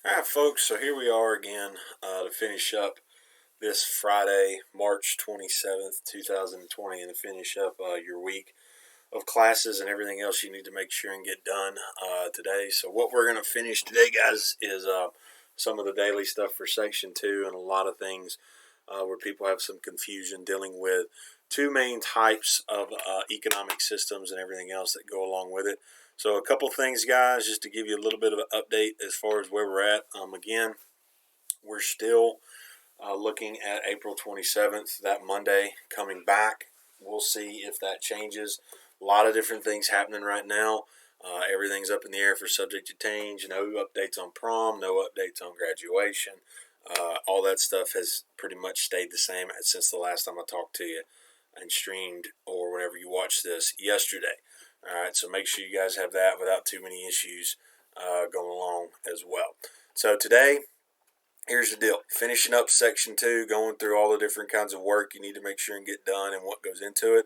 All right, folks, so here we are again to finish up this Friday, March 27th, 2020, and to finish up your week of classes and everything else you need to make sure and get done today. So what we're going to finish today, guys, is some of the daily stuff for Section 2 and a lot of things where people have some confusion dealing with two main types of economic systems and everything else that go along with it. So a couple things, guys, just to give you a little bit of an update as far as where we're at. Again, we're still looking at April 27th, that Monday, coming back. We'll see if that changes. A lot of different things happening right now. Everything's up in the air for subject to change. No updates on prom, no updates on graduation. All that stuff has pretty much stayed the same since the last time I talked to you and streamed or whenever you watched this yesterday. All right, so make sure you guys have that without too many issues going along as well. So today, here's the deal. Finishing up Section 2, going through all the different kinds of work you need to make sure and get done and what goes into it.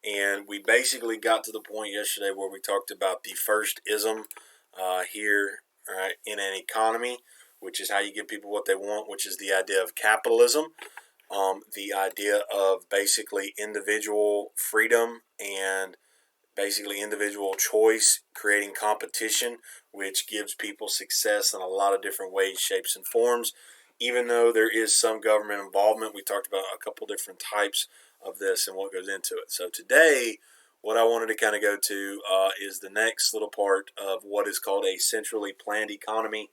And we basically got to the point yesterday where we talked about the first ism here in an economy, which is how you give people what they want, which is the idea of capitalism. The idea of basically individual freedom and basically individual choice, creating competition, which gives people success in a lot of different ways, shapes, and forms. Even though there is some government involvement, we talked about a couple different types of this and what goes into it. So today, what I wanted to kind of go to is the next little part of what is called a centrally planned economy.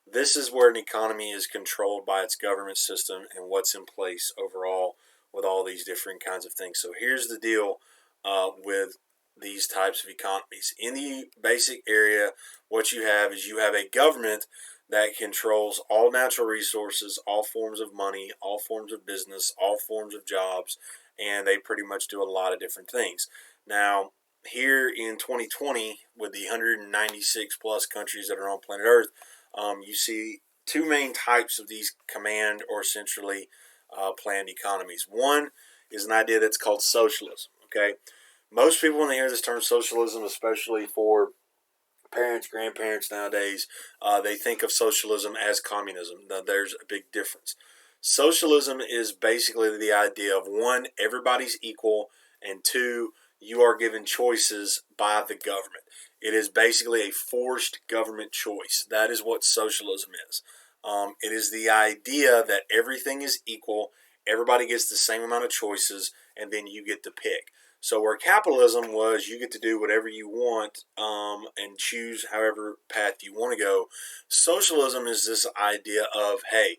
This is where an economy is controlled by its government system and what's in place overall with all these different kinds of things. So here's the deal with these types of economies. In the basic area, what you have is you have a government that controls all natural resources, all forms of money, all forms of business, all forms of jobs, and they pretty much do a lot of different things. Now, here in 2020, with the 196 plus countries that are on planet Earth, you see two main types of these command or centrally planned economies. One is an idea that's called socialism. Okay, most people, when they hear this term socialism, especially for parents, grandparents nowadays, they think of socialism as communism. Now, there's a big difference. Socialism is basically the idea of one, everybody's equal, and two, you are given choices by the government. It is basically a forced government choice. That is what socialism is. It is the idea that everything is equal, everybody gets the same amount of choices, and then you get to pick. So where capitalism was, you get to do whatever you want and choose however path you want to go. Socialism is this idea of, hey,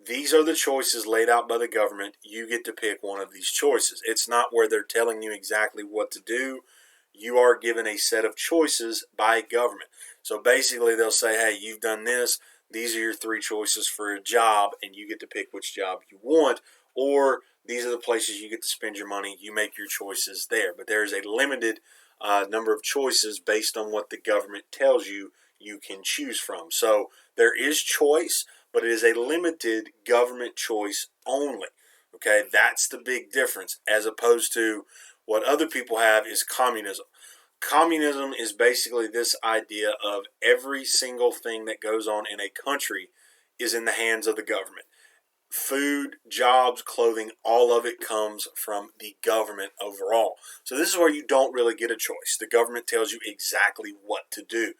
these are the choices laid out by the government. You get to pick one of these choices. It's not where they're telling you exactly what to do. You are given a set of choices by government. So basically they'll say, hey, you've done this. These are your three choices for a job, and you get to pick which job you want. Or these are the places you get to spend your money. You make your choices there. But there is a limited number of choices based on what the government tells you you can choose from. So there is choice, but it is a limited government choice only. Okay, that's the big difference, as opposed to what other people have is communism. Communism is basically this idea of every single thing that goes on in a country is in the hands of the government. Food, jobs, clothing, all of it comes from the government overall. So this is where you don't really get a choice. The government tells you exactly what to do.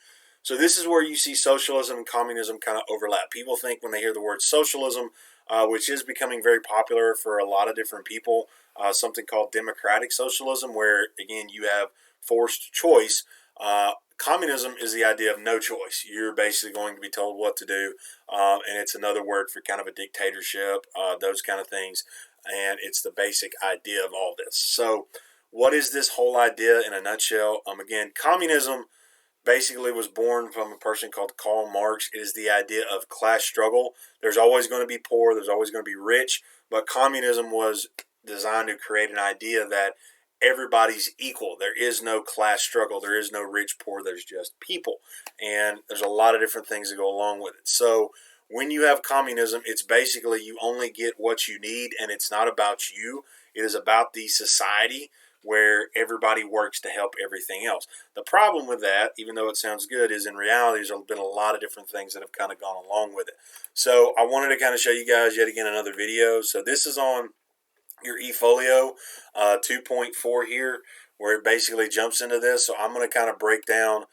So this is where you see socialism and communism kind of overlap. People think when they hear the word socialism, which is becoming very popular for a lot of different people, something called democratic socialism, where, again, you have forced choice. Communism is the idea of no choice. You're basically going to be told what to do, and it's another word for kind of a dictatorship, those kind of things, and it's the basic idea of all this. So what is this whole idea in a nutshell? Again, communism basically was born from a person called Karl Marx. It is the idea of class struggle. There's always going to be poor, there's always going to be rich, but communism was designed to create an idea that everybody's equal. There is no class struggle. There is no rich, poor. There's just people. And there's a lot of different things that go along with it. So when you have communism, it's basically you only get what you need, and it's not about you. It is about the society, where everybody works to help everything else. The problem with that, even though it sounds good, is in reality there's been a lot of different things that have kind of gone along with it. So I wanted to kind of show you guys yet again another video. So this is on your eFolio 2.4 here, where it basically jumps into this. So I'm going to kind of break down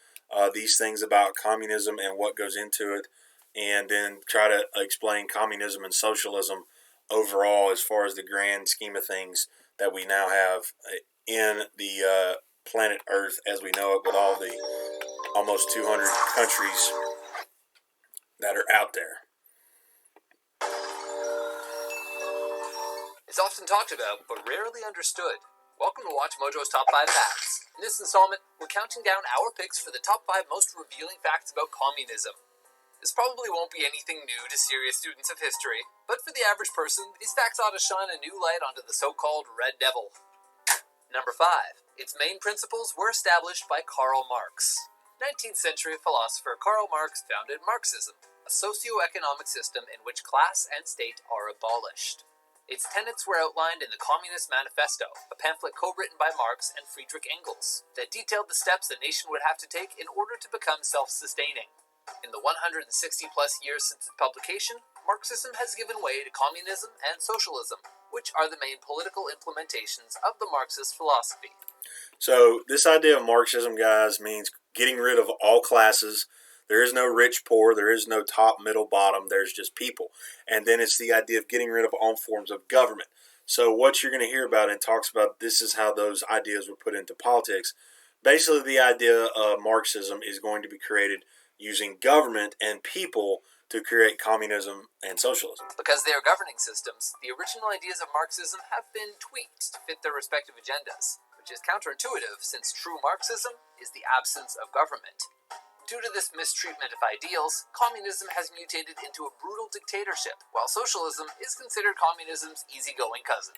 these things about communism and what goes into it, and then try to explain communism and socialism overall as far as the grand scheme of things that we now have in the planet Earth as we know it, with all the almost 200 countries that are out there. It's often talked about, but rarely understood. Welcome to Watch Mojo's Top 5 Facts. In this installment, we're counting down our picks for the top 5 most revealing facts about communism. This probably won't be anything new to serious students of history, but for the average person, these facts ought to shine a new light onto the so-called Red Devil. Number 5. Its main principles were established by Karl Marx. 19th century philosopher Karl Marx founded Marxism, a socio-economic system in which class and state are abolished. Its tenets were outlined in the Communist Manifesto, a pamphlet co-written by Marx and Friedrich Engels, that detailed the steps the nation would have to take in order to become self-sustaining. In the 160-plus years since its publication, Marxism has given way to communism and socialism, which are the main political implementations of the Marxist philosophy. So this idea of Marxism, guys, means getting rid of all classes. There is no rich, poor. There is no top, middle, bottom. There's just people. And then it's the idea of getting rid of all forms of government. So what you're going to hear about, and talks about, this is how those ideas were put into politics. Basically, the idea of Marxism is going to be created using government and people to create communism and socialism. Because they are governing systems, the original ideas of Marxism have been tweaked to fit their respective agendas, which is counterintuitive since true Marxism is the absence of government. Due to this mistreatment of ideals, communism has mutated into a brutal dictatorship, while socialism is considered communism's easygoing cousin.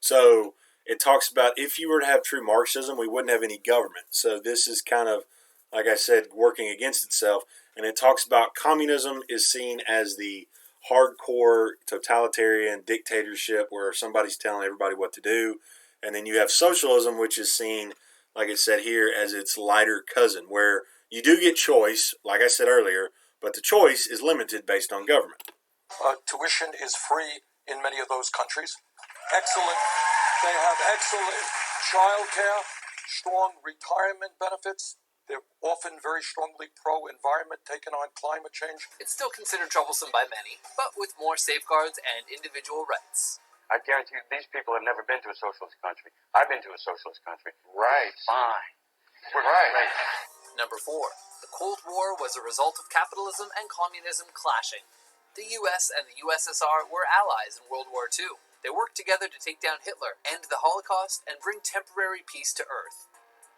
So it talks about, if you were to have true Marxism, we wouldn't have any government. So this is kind of, like I said, working against itself. And it talks about communism is seen as the hardcore totalitarian dictatorship where somebody's telling everybody what to do. And then you have socialism, which is seen, like it said here, as its lighter cousin, where you do get choice, like I said earlier, but the choice is limited based on government. Tuition is free in many of those countries. Excellent. They have excellent child care, strong retirement benefits. They're often very strongly pro-environment, taking on climate change. It's still considered troublesome by many, but with more safeguards and individual rights. I guarantee you, these people have never been to a socialist country. I've been to a socialist country. Right. Fine. We're right. Number 4. The Cold War was a result of capitalism and communism clashing. The US and the USSR were allies in World War II. They worked together to take down Hitler, end the Holocaust, and bring temporary peace to Earth.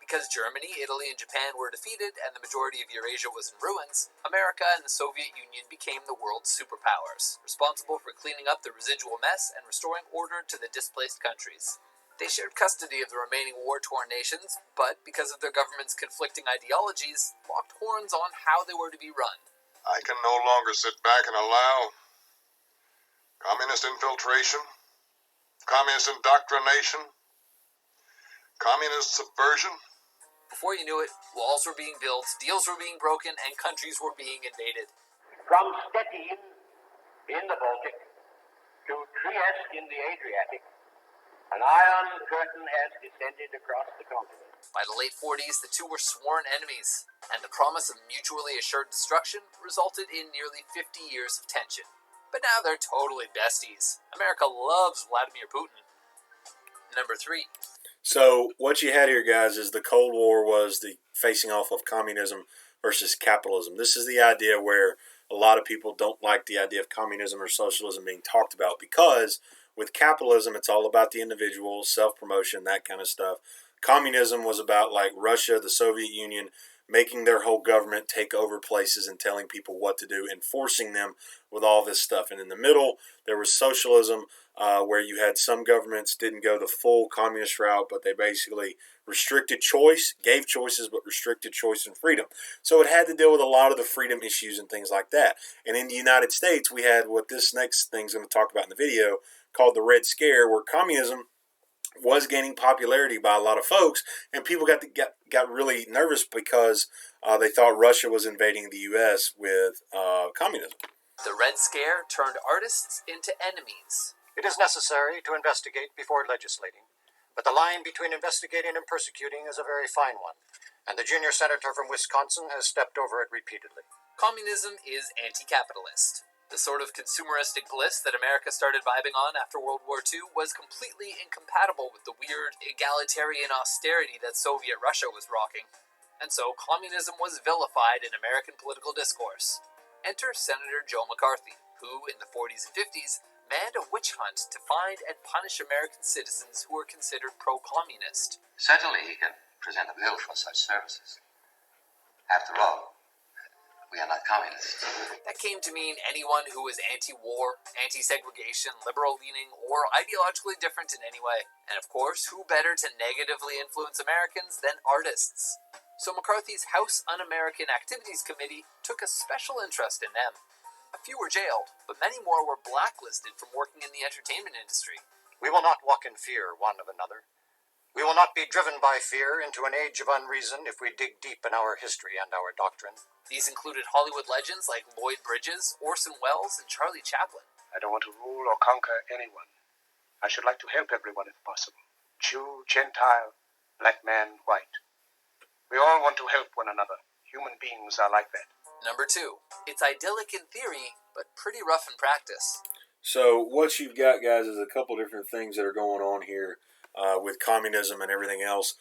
Because Germany, Italy, and Japan were defeated and the majority of Eurasia was in ruins, America and the Soviet Union became the world's superpowers, responsible for cleaning up the residual mess and restoring order to the displaced countries. They shared custody of the remaining war-torn nations, but because of their government's conflicting ideologies, locked horns on how they were to be run. I can no longer sit back and allow communist infiltration, communist indoctrination, communist subversion. Before you knew it, walls were being built, deals were being broken, and countries were being invaded. From Stettin in the Baltic to Trieste in the Adriatic, an iron curtain has descended across the continent. By the late 40s, the two were sworn enemies, and the promise of mutually assured destruction resulted in nearly 50 years of tension. But now they're totally besties. America loves Vladimir Putin. Number 3. So what you had here, guys, is the Cold War was the facing off of communism versus capitalism. This is the idea where a lot of people don't like the idea of communism or socialism being talked about, because with capitalism, it's all about the individual, self-promotion, that kind of stuff. Communism was about, like, Russia, the Soviet Union, making their whole government take over places and telling people what to do, enforcing them with all this stuff. And in the middle, there was socialism, where you had some governments didn't go the full communist route, but they basically restricted choice, gave choices, but restricted choice and freedom. So it had to deal with a lot of the freedom issues and things like that. And in the United States, we had what this next thing's going to talk about in the video called the Red Scare, where communism was gaining popularity by a lot of folks, and people got really nervous because they thought Russia was invading the U.S. with communism. The Red Scare turned artists into enemies. It is necessary to investigate before legislating, but the line between investigating and persecuting is a very fine one, and the junior senator from Wisconsin has stepped over it repeatedly. Communism is anti-capitalist. The sort of consumeristic bliss that America started vibing on after World War II was completely incompatible with the weird egalitarian austerity that Soviet Russia was rocking. And so communism was vilified in American political discourse. Enter Senator Joe McCarthy, who in the 40s and 50s manned a witch hunt to find and punish American citizens who were considered pro-communist. Certainly he can present a bill for such services. After all, we are not communists. That came to mean anyone who was anti-war, anti-segregation, liberal-leaning, or ideologically different in any way. And of course, who better to negatively influence Americans than artists? So McCarthy's House Un-American Activities Committee took a special interest in them. A few were jailed, but many more were blacklisted from working in the entertainment industry. We will not walk in fear one of another. We will not be driven by fear into an age of unreason if we dig deep in our history and our doctrine. These included Hollywood legends like Lloyd Bridges, Orson Welles, and Charlie Chaplin. I don't want to rule or conquer anyone. I should like to help everyone if possible. Jew, Gentile, black man, white. We all want to help one another. Human beings are like that. Number 2. It's idyllic in theory, but pretty rough in practice. So what you've got, guys, is a couple different things that are going on here with communism and everything else.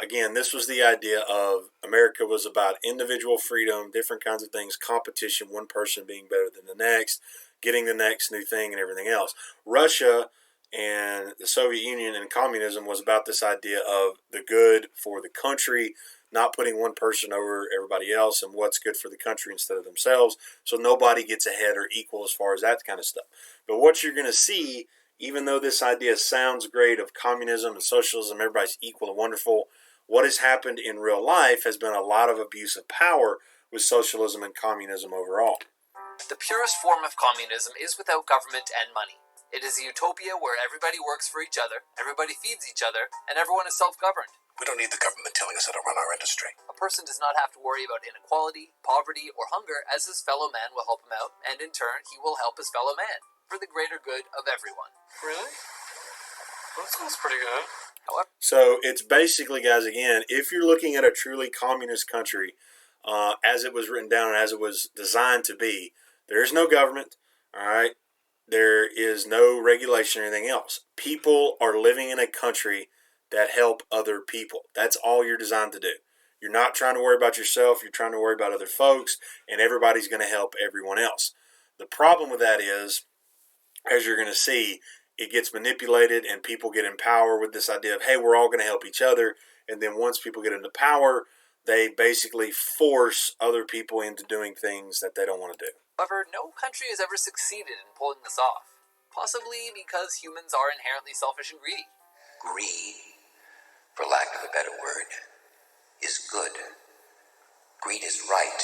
Again, this was the idea of America was about individual freedom, different kinds of things, competition, one person being better than the next, getting the next new thing and everything else. Russia and the Soviet Union and communism was about this idea of the good for the country, not putting one person over everybody else and what's good for the country instead of themselves, so nobody gets ahead or equal as far as that kind of stuff. But what you're going to see, even though this idea sounds great of communism and socialism, everybody's equal and wonderful, what has happened in real life has been a lot of abuse of power with socialism and communism overall. The purest form of communism is without government and money. It is a utopia where everybody works for each other, everybody feeds each other, and everyone is self-governed. We don't need the government telling us how to run our industry. A person does not have to worry about inequality, poverty, or hunger, as his fellow man will help him out, and in turn, he will help his fellow man, for the greater good of everyone. Really? Well, that sounds pretty good. However, so it's basically, guys, again, if you're looking at a truly communist country, as it was written down and as it was designed to be, there is no government, all right? There is no regulation or anything else. People are living in a country that help other people. That's all you're designed to do. You're not trying to worry about yourself. You're trying to worry about other folks, and everybody's going to help everyone else. The problem with that is, as you're going to see, it gets manipulated and people get in power with this idea of, hey, we're all going to help each other. And then once people get into power, they basically force other people into doing things that they don't want to do. However, no country has ever succeeded in pulling this off. Possibly because humans are inherently selfish and greedy. Greed, for lack of a better word, is good. Greed is right.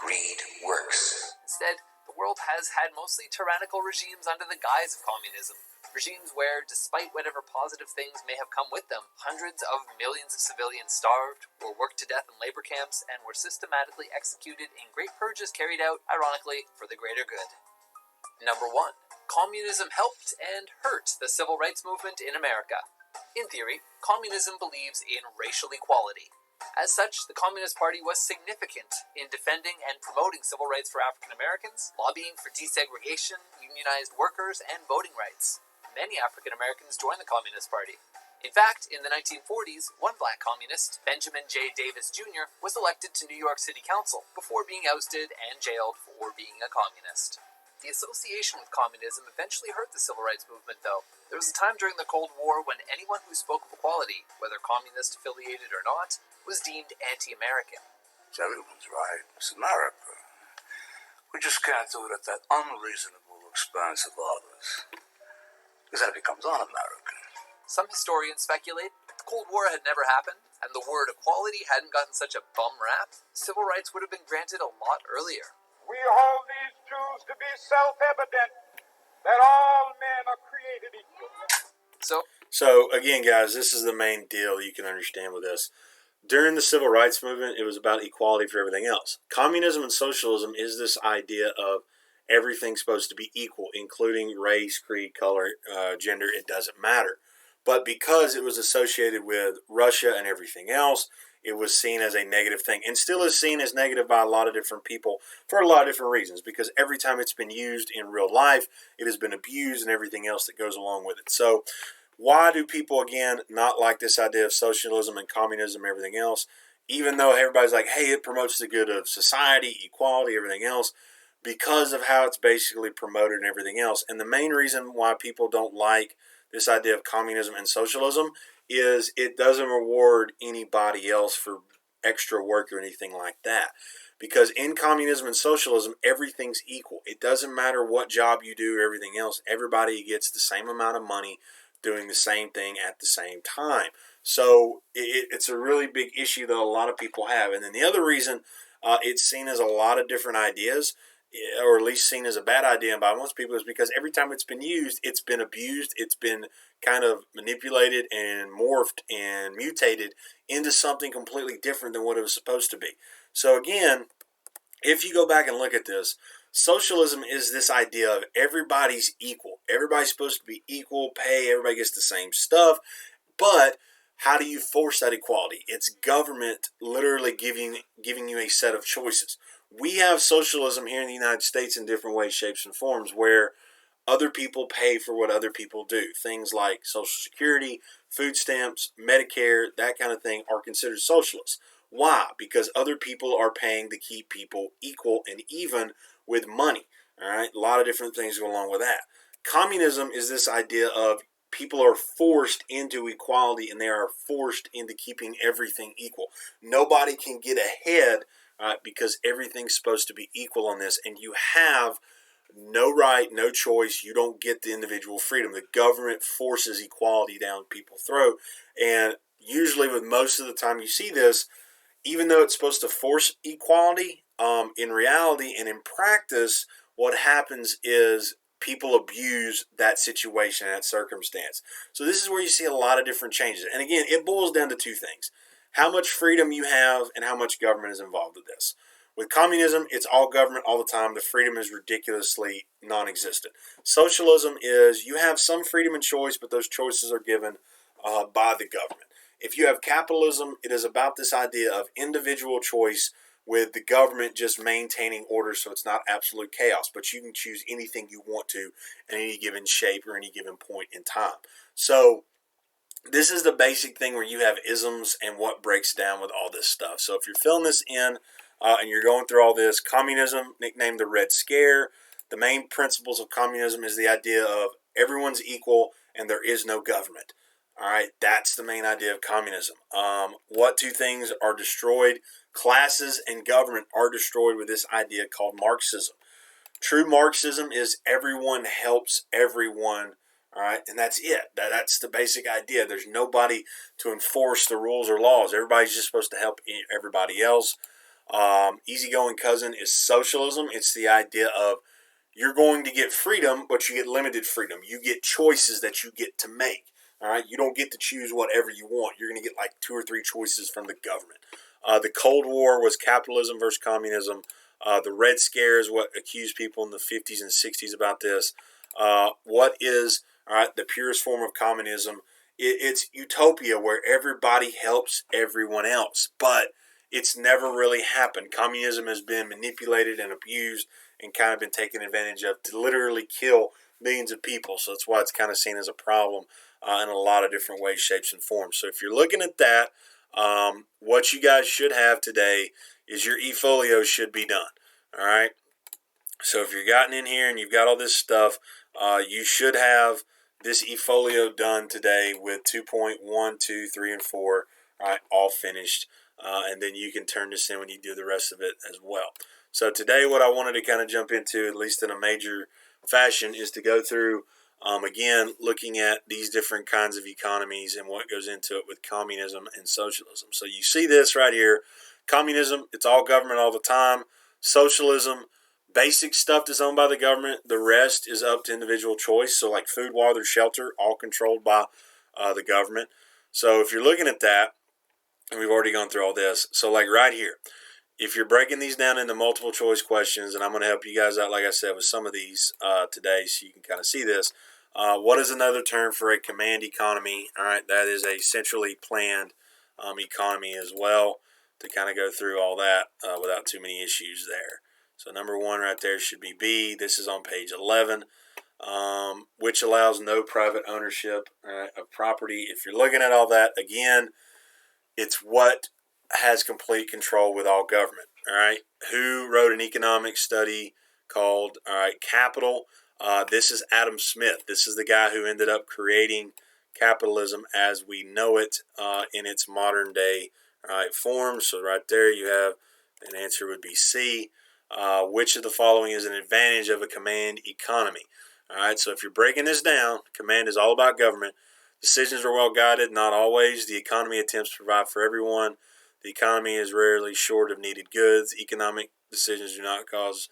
Greed works. Instead, the world has had mostly tyrannical regimes under the guise of communism. Regimes where, despite whatever positive things may have come with them, hundreds of millions of civilians starved, were worked to death in labor camps, and were systematically executed in great purges carried out, ironically, for the greater good. Number 1. Communism helped and hurt the civil rights movement in America. In theory, communism believes in racial equality. As such, the Communist Party was significant in defending and promoting civil rights for African Americans, lobbying for desegregation, unionized workers, and voting rights. Many African Americans joined the Communist Party. In fact, in the 1940s, one black communist, Benjamin J. Davis Jr., was elected to New York City Council before being ousted and jailed for being a communist. The association with communism eventually hurt the civil rights movement, though. There was a time during the Cold War when anyone who spoke of equality, whether communist-affiliated or not, was deemed anti-American. Everyone's right. It's America. We just can't do it at that unreasonable expense of others. Because then it becomes un-American. Some historians speculate if the Cold War had never happened, and the word equality hadn't gotten such a bum rap, civil rights would have been granted a lot earlier. We hold these truths to be self-evident, that all men are created equal. So again, guys, this is the main deal you can understand with this. During the civil rights movement, it was about equality for everything else. Communism and socialism is this idea of everything's supposed to be equal, including race, creed, color, gender. It doesn't matter. But because it was associated with Russia and everything else, it was seen as a negative thing, and still is seen as negative by a lot of different people for a lot of different reasons, because every time it's been used in real life, it has been abused and everything else that goes along with it. So why do people, again, not like this idea of socialism and communism and everything else, even though everybody's like, hey, it promotes the good of society, equality, everything else, because of how it's basically promoted and everything else. And the main reason why people don't like this idea of communism and socialism is it doesn't reward anybody else for extra work or anything like that. Because in communism and socialism, everything's equal. It doesn't matter what job you do or everything else. Everybody gets the same amount of money doing the same thing at the same time. So it's a really big issue that a lot of people have. And then the other reason it's seen as a lot of different ideas, or at least seen as a bad idea by most people, is because every time it's been used, it's been abused, it's been kind of manipulated and morphed and mutated into something completely different than what it was supposed to be. So again, if you go back and look at this, socialism is this idea of everybody's equal. Everybody's supposed to be equal pay. Everybody gets the same stuff. But how do you force that equality? It's government literally giving you a set of choices. We have socialism here in the United States in different ways, shapes, and forms where other people pay for what other people do. Things like Social Security, food stamps, Medicare, that kind of thing are considered socialist. Why? Because other people are paying to keep people equal and even with money. All right, a lot of different things go along with that. Communism is this idea of people are forced into equality and they are forced into keeping everything equal. Nobody can get ahead because everything's supposed to be equal on this, and you have no right, no choice. You don't get the individual freedom. The government forces equality down people's throat, and usually with most of the time you see this, even though it's supposed to force equality, in reality and in practice, what happens is people abuse that situation, that circumstance. So this is where you see a lot of different changes. And again, it boils down to two things: how much freedom you have and how much government is involved with this. With communism, it's all government all the time. The freedom is ridiculously non-existent. Socialism is you have some freedom and choice, but those choices are given by the government. If you have capitalism, it is about this idea of individual choice with the government just maintaining order so it's not absolute chaos, but you can choose anything you want to at any given shape or any given point in time. So this is the basic thing where you have isms and what breaks down with all this stuff. So if you're filling this in and you're going through all this, communism, nicknamed the Red Scare, the main principles of communism is the idea of everyone's equal and there is no government. All right, that's the main idea of communism. What two things are destroyed? Classes and government are destroyed with this idea called Marxism. True Marxism is everyone helps everyone, all right, and that's it. That's the basic idea. There's nobody to enforce the rules or laws. Everybody's just supposed to help everybody else. Easygoing cousin is socialism. It's the idea of you're going to get freedom, but you get limited freedom. You get choices that you get to make. All right, you don't get to choose whatever you want. You're going to get like 2 or 3 choices from the government. The Cold War was capitalism versus communism. The Red Scare is what accused people in the 50s and 60s about this. What is the purest form of communism? It's utopia where everybody helps everyone else, but it's never really happened. Communism has been manipulated and abused and kind of been taken advantage of to literally kill millions of people. So that's why it's kind of seen as a problem in a lot of different ways, shapes, and forms. So if you're looking at that, what you guys should have today is your e-folio should be done. All right. So if you've gotten in here and you've got all this stuff, you should have this e-folio done today with 2.1, 2, 3, and 4, all right, all finished. And then you can turn this in when you do the rest of it as well. So today what I wanted to kind of jump into, at least in a major fashion, is to go through, again, looking at these different kinds of economies and what goes into it with communism and socialism. So you see this right here. Communism, it's all government all the time. Socialism, basic stuff that's owned by the government. The rest is up to individual choice. So like food, water, shelter, all controlled by the government. So if you're looking at that, and we've already gone through all this. So like right here, if you're breaking these down into multiple choice questions, and I'm going to help you guys out, like I said, with some of these today so you can kind of see this. What is another term for a command economy? All right, that is a centrally planned economy as well, to kind of go through all that without too many issues there. So number one right there should be B. This is on page 11, which allows no private ownership of property. If you're looking at all that, again, it's what has complete control with all government. All right. Who wrote an economic study called Capital? This is Adam Smith. This is the guy who ended up creating capitalism as we know it in its modern day form. So right there you have an answer would be C. Which of the following is an advantage of a command economy? All right. So if you're breaking this down, command is all about government. Decisions are well guided, not always. The economy attempts to provide for everyone. The economy is rarely short of needed goods. Economic decisions do not cause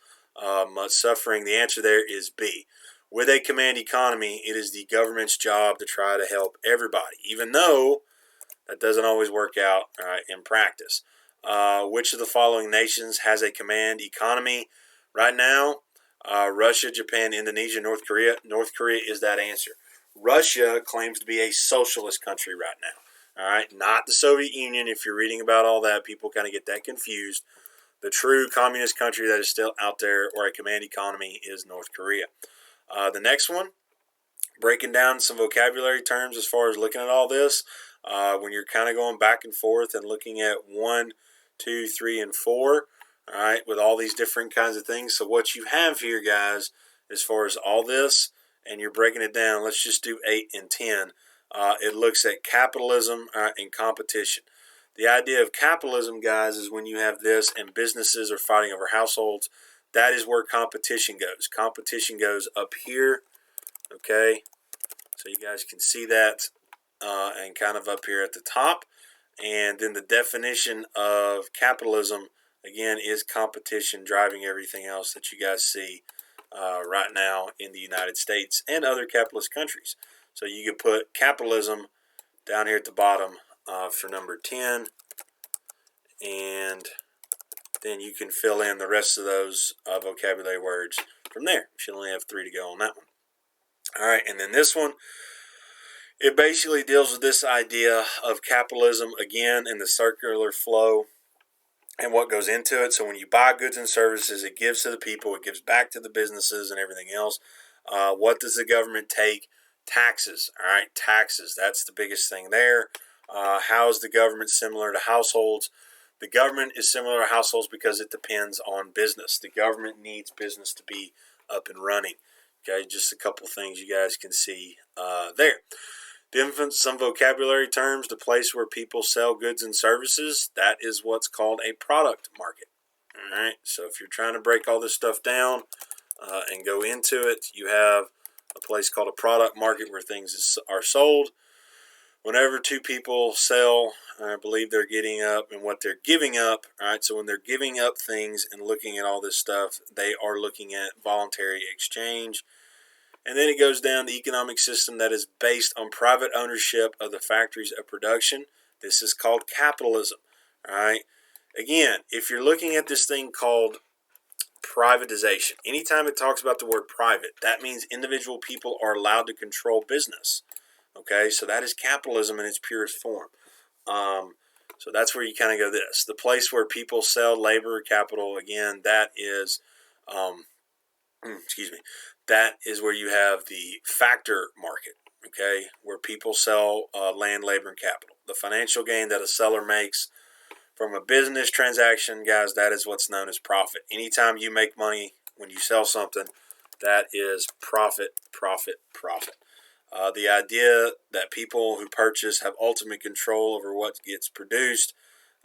much suffering. The answer there is B. With a command economy, it is the government's job to try to help everybody, even though that doesn't always work out in practice. Which of the following nations has a command economy right now? Russia, Japan, Indonesia, North Korea. North Korea is that answer. Russia claims to be a socialist country right now. All right, not the Soviet Union. If you're reading about all that, people kind of get that confused. The true communist country that is still out there, or a command economy, is North Korea. The next one, breaking down some vocabulary terms as far as looking at all this. When you're kind of going back and forth and looking at 1, 2, 3, and 4, all right, with all these different kinds of things. So what you have here, guys, as far as all this, and you're breaking it down, let's just do 8 and 10. It looks at capitalism and competition. The idea of capitalism, guys, is when you have this and businesses are fighting over households. That is where competition goes. Competition goes up here, okay? So you guys can see that and kind of up here at the top. And then the definition of capitalism, again, is competition driving everything else that you guys see right now in the United States and other capitalist countries. So you could put capitalism down here at the bottom for number 10, and then you can fill in the rest of those vocabulary words from there. You should only have 3 to go on that one. All right, and then this one, it basically deals with this idea of capitalism, again, in the circular flow and what goes into it. So when you buy goods and services, it gives to the people, it gives back to the businesses and everything else. What does the government take? Taxes. All right, taxes. That's the biggest thing there. How is the government similar to households? The government is similar to households because it depends on business. The government needs business to be up and running. Okay, just a couple things you guys can see there. Some vocabulary terms, the place where people sell goods and services, that is what's called a product market. All right, so if you're trying to break all this stuff down and go into it, you have a place called a product market where things are sold. Whenever two people sell, I believe they're getting up and what they're giving up. All right, so when they're giving up things and looking at all this stuff, they are looking at voluntary exchange. And then it goes down the economic system that is based on private ownership of the factories of production. This is called capitalism. All right. Again, if you're looking at this thing called privatization, anytime it talks about the word private, that means individual people are allowed to control business. Okay, so that is capitalism in its purest form. So that's where you kind of go this. The place where people sell labor, capital, again, that is, that is where you have the factor market, okay, where people sell land, labor, and capital. The financial gain that a seller makes from a business transaction, guys, that is what's known as profit. Anytime you make money when you sell something, that is profit, profit, profit. The idea that people who purchase have ultimate control over what gets produced,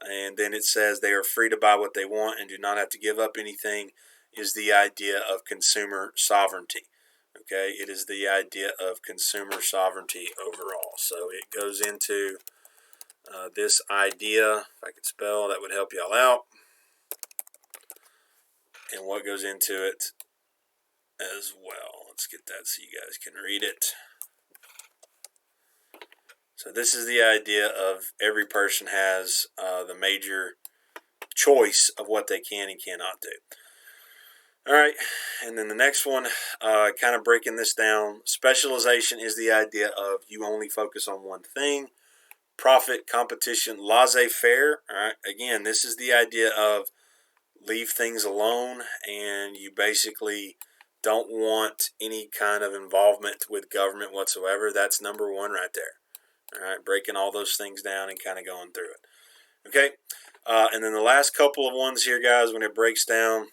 and then it says they are free to buy what they want and do not have to give up anything, is the idea of consumer sovereignty. Okay, it is the idea of consumer sovereignty overall. So it goes into this idea. If I could spell, that would help y'all out. and what goes into it as well. Let's get that so you guys can read it. So this is the idea of every person has the major choice of what they can and cannot do. All right, and then the next one, kind of breaking this down, specialization is the idea of you only focus on one thing. Profit, competition, laissez-faire. All right, again, this is the idea of leave things alone, and you basically don't want any kind of involvement with government whatsoever. That's number one right there. All right, breaking all those things down and kind of going through it. Okay, and then the last couple of ones here, guys, when it breaks down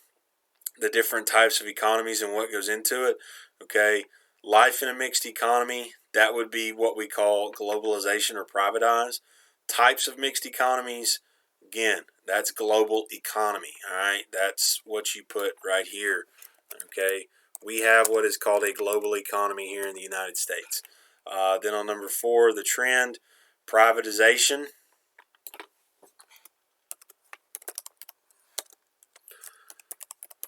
the different types of economies and what goes into it. Okay, life in a mixed economy, that would be what we call globalization or privatize. Types of mixed economies, again, that's global economy. All right, that's what you put right here. Okay, we have what is called a global economy here in the United States. Then on number 4, the trend, privatization.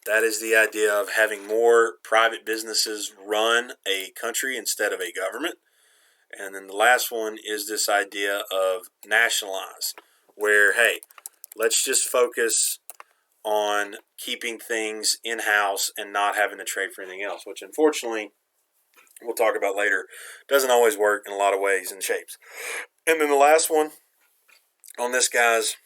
That is the idea of having more private businesses run a country instead of a government. And then the last one is this idea of nationalize, where, hey, let's just focus on keeping things in-house and not having to trade for anything else, which unfortunately, we'll talk about later, doesn't always work in a lot of ways and shapes. And then the last one on this, guys,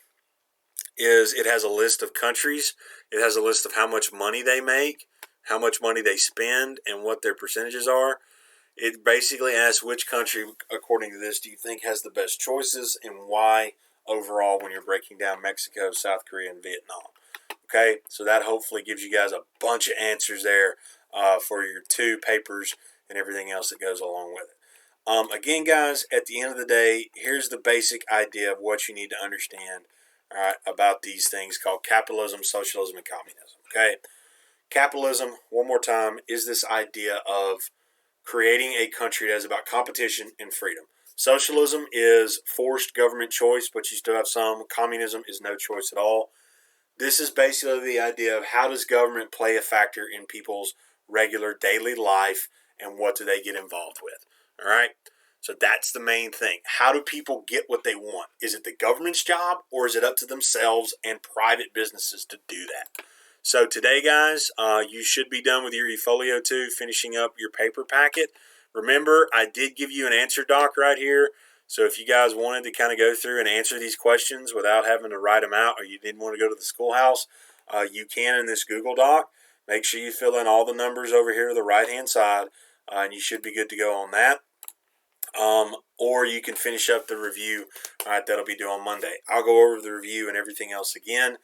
is it has a list of countries. It has a list of how much money they make, how much money they spend, and what their percentages are. It basically asks which country, according to this, do you think has the best choices and why overall when you're breaking down Mexico, South Korea, and Vietnam. Okay, so that hopefully gives you guys a bunch of answers there for your 2 papers and everything else that goes along with it. Again, guys, at the end of the day, here's the basic idea of what you need to understand. All right, about these things called capitalism, socialism, and communism. Okay, capitalism, one more time, is this idea of creating a country that is about competition and freedom. Socialism is forced government choice, but you still have some. Communism is no choice at all. This is basically the idea of how does government play a factor in people's regular daily life and what do they get involved with. All right. So that's the main thing. How do people get what they want? Is it the government's job or is it up to themselves and private businesses to do that? So today, guys, you should be done with your eFolio 2, finishing up your paper packet. Remember, I did give you an answer doc right here. So if you guys wanted to kind of go through and answer these questions without having to write them out, or you didn't want to go to the schoolhouse, you can in this Google Doc. Make sure you fill in all the numbers over here to the right-hand side, and you should be good to go on that. Or you can finish up the review. All right, that'll be due on Monday. I'll go over the review and everything else again.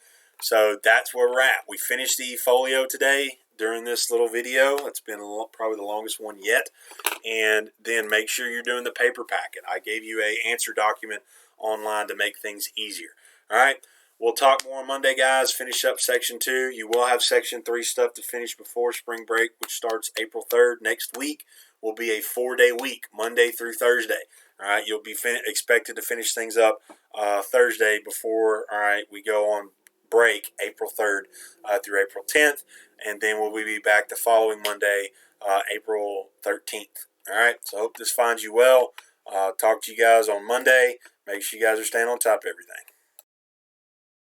So that's where we're at. We finished the eFolio today during this little video. It's been probably the longest one yet. And then make sure you're doing the paper packet. I gave you an answer document online to make things easier. All right. We'll talk more on Monday, guys. Finish up Section 2. You will have Section 3 stuff to finish before spring break, which starts April 3rd. Next week will be a 4-day week, Monday through Thursday. All right, you'll be expected to finish things up Thursday before, all right, we go on break April 3rd through April 10th. And then we'll be back the following Monday, April 13th. All right, so I hope this finds you well. Talk to you guys on Monday. Make sure you guys are staying on top of everything.